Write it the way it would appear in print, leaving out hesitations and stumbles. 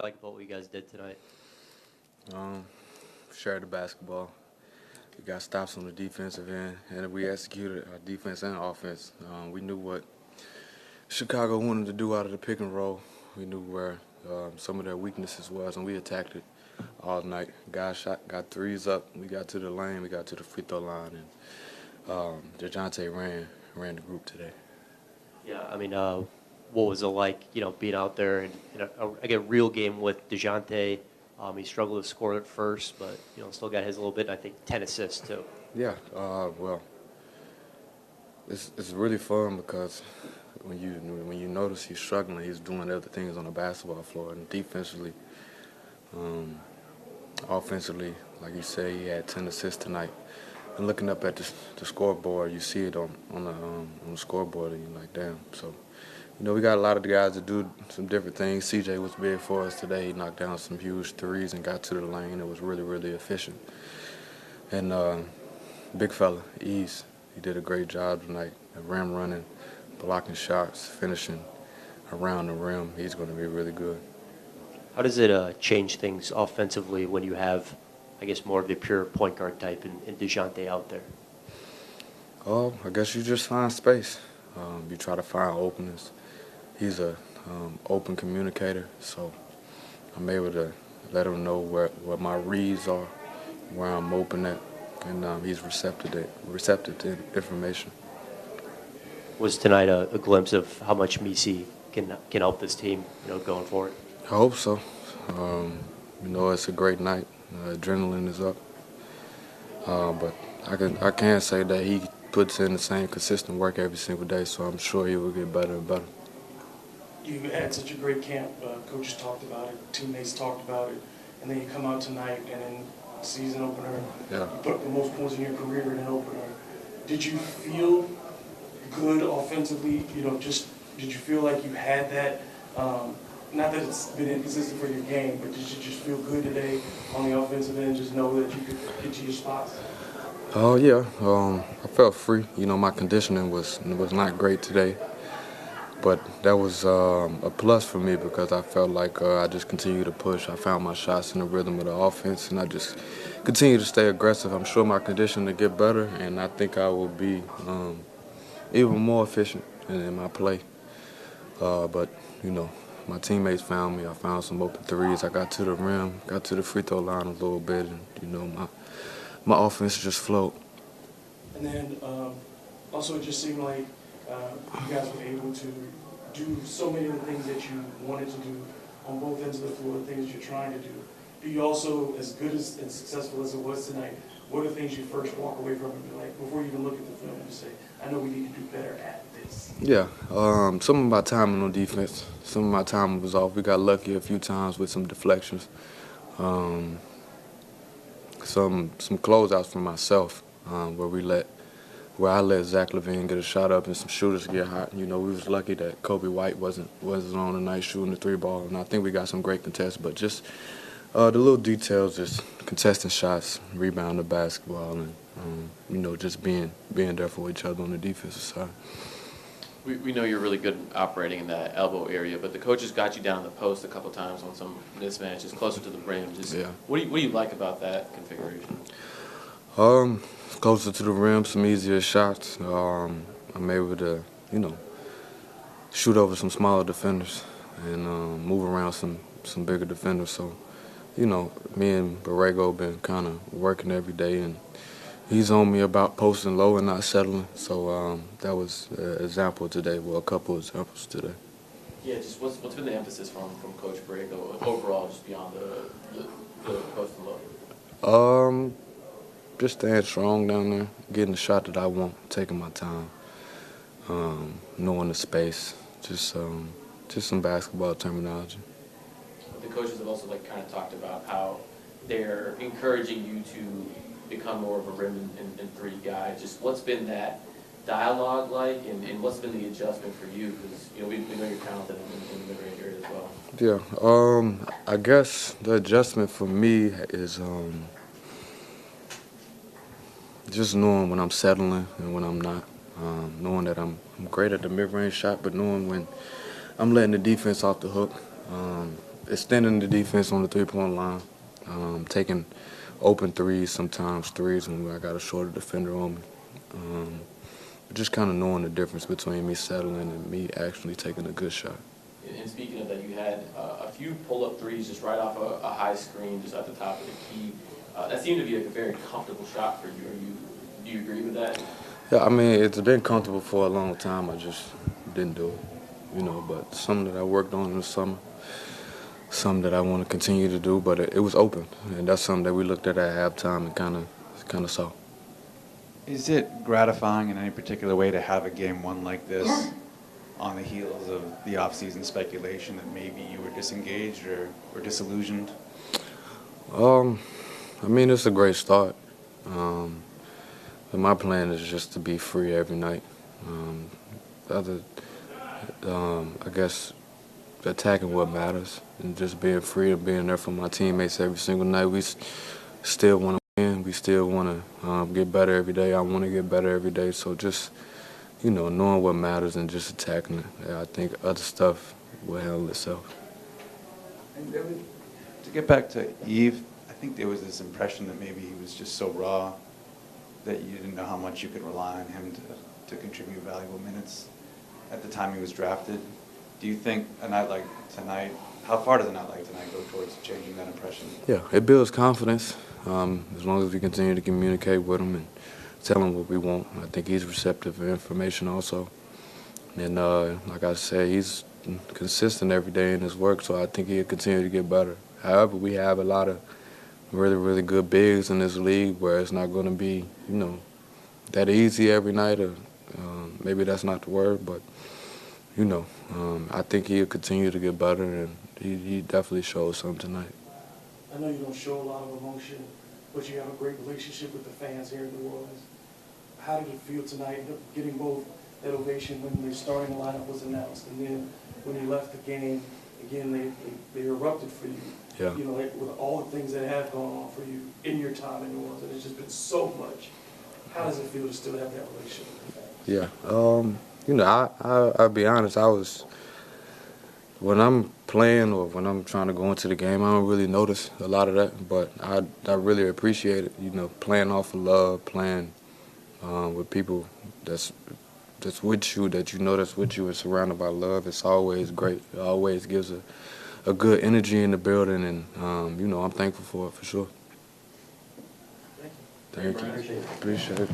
like about what you guys did tonight? Um, Shared the basketball. We got stops on the defensive end, and we executed our defense and offense. We knew what Chicago wanted to do out of the pick and roll. We knew where some of their weaknesses was, and we attacked it all night. Got threes up. We got to the lane. We got to the free throw line, and Dejounte ran the group today. Yeah, I mean, what was it like, being out there in a real game with Dejounte? He struggled to score at first, but, still got his little bit, I think 10 assists too. Yeah. Well, it's really fun because when you notice he's struggling, he's doing other things on the basketball floor, and defensively, um, offensively, like you say, he had 10 assists tonight. And looking up at the scoreboard, you see it on the scoreboard, and you're like, damn. So, we got a lot of the guys that do some different things. CJ was big for us today. He knocked down some huge threes and got to the lane. It was really, really efficient. And big fella, Ease, he did a great job tonight. Rim running, blocking shots, finishing around the rim. He's going to be really good. How does it change things offensively when you have, I guess, more of the pure point guard type and Dejounte out there? Oh, I guess you just find space. You try to find openings. He's a open communicator, so I'm able to let him know where my reads are, where I'm open at, and he's receptive to information. Was tonight a glimpse of how much Misi can help this team, going forward? I hope so. It's a great night. Adrenaline is up, but I can't say that he puts in the same consistent work every single day, so I'm sure he will get better and better. You had such a great camp. Coaches talked about it, teammates talked about it, and then you come out tonight and in season opener, Yeah. you put up the most points in your career in an opener. Did you feel good offensively? Did you feel like you had that? Not that it's been inconsistent for your game, but did you just feel good today on the offensive end? Just know that you could get to your spots. Oh yeah. I felt free. My conditioning was not great today. But that was a plus for me because I felt like I just continued to push. I found my shots in the rhythm of the offense, and I just continued to stay aggressive. I'm sure my condition will get better, and I think I will be even more efficient in my play. But, my teammates found me. I found some open threes. I got to the rim, got to the free throw line a little bit, and, my offense just flowed. And then also it just seemed like you guys were able to do so many of the things that you wanted to do on both ends of the floor, the things that you're trying to do. Do you also, as good and successful as it was tonight, what are the things you first walk away from and be like, before you even look at the film, and say, I know we need to do better at this? Yeah, some of my timing on defense, some of my timing was off. We got lucky a few times with some deflections. Some closeouts for myself where I let Zach LaVine get a shot up and some shooters get hot. We was lucky that Kobe White wasn't on tonight shooting the three ball, and I think we got some great contests. But just the little details, just contesting shots, rebounding the basketball, and just being there for each other on the defensive side. We know you're really good at operating in that elbow area, but the coaches got you down the post a couple times on some mismatches closer to the rim. Yeah. What do you like about that configuration? Closer to the rim, some easier shots. I'm able to, shoot over some smaller defenders and move around some bigger defenders. So, me and Borrego been kind of working every day, and he's on me about posting low and not settling. So that was an example today. Well, a couple of examples today. Yeah, just what's been the emphasis from Coach Borrego overall, just beyond the post and low? Just staying strong down there, getting the shot that I want, taking my time, knowing the space, just some basketball terminology. The coaches have also kind of talked about how they're encouraging you to become more of a rim and three guy. Just what's been that dialogue like, and what's been the adjustment for you? Because we know you're talented in the mid-range area as well. Yeah, I guess the adjustment for me is just knowing when I'm settling and when I'm not. Knowing that I'm great at the mid-range shot, but knowing when I'm letting the defense off the hook. extending the defense on the three-point line, taking open threes, sometimes threes when I got a shorter defender on me. Just kind of knowing the difference between me settling and me actually taking a good shot. And speaking of that, you had a few pull-up threes just right off a high screen, just at the top of the key. That seemed to be like a very comfortable shot for you. Do you agree with that? Yeah, I mean, it's been comfortable for a long time. I just didn't do it, but something that I worked on in the summer, something that I want to continue to do, but it was open. And that's something that we looked at halftime and kind of saw. Is it gratifying in any particular way to have a game won like this on the heels of the offseason speculation that maybe you were disengaged or disillusioned? I mean, it's a great start. But my plan is just to be free every night. I guess attacking what matters and just being free and being there for my teammates every single night. We still want to win. We still want to get better every day. I want to get better every day. So just, knowing what matters and just attacking it. I think other stuff will handle itself. And to get back to Yves, I think there was this impression that maybe he was just so raw that you didn't know how much you could rely on him to contribute valuable minutes at the time he was drafted. Do you think a night like tonight, how far does a night like tonight go towards changing that impression? Yeah, it builds confidence as long as we continue to communicate with him and tell him what we want. I think he's receptive of information also. And like I said, he's consistent every day in his work, so I think he'll continue to get better. However, we have a lot of really, really good bigs in this league where it's not going to be, that easy every night, or maybe that's not the word, but, I think he'll continue to get better, and he definitely showed something tonight. I know you don't show a lot of emotion, but you have a great relationship with the fans here in New Orleans. How did it feel tonight, getting both that ovation when the starting lineup was announced, and then when you left the game, again, they erupted for you? Yeah. With all the things that have gone on for you in your time in New Orleans, and it's just been so much. How does it feel to still have that relationship with the fans? Yeah. I'll be honest, when I'm playing or when I'm trying to go into the game, I don't really notice a lot of that, but I really appreciate it, playing off of love, playing with people that's with you, that's with you and surrounded by love. It's always great. It always gives a good energy in the building, and, I'm thankful for it, for sure. Thank you. Thank you. Appreciate it.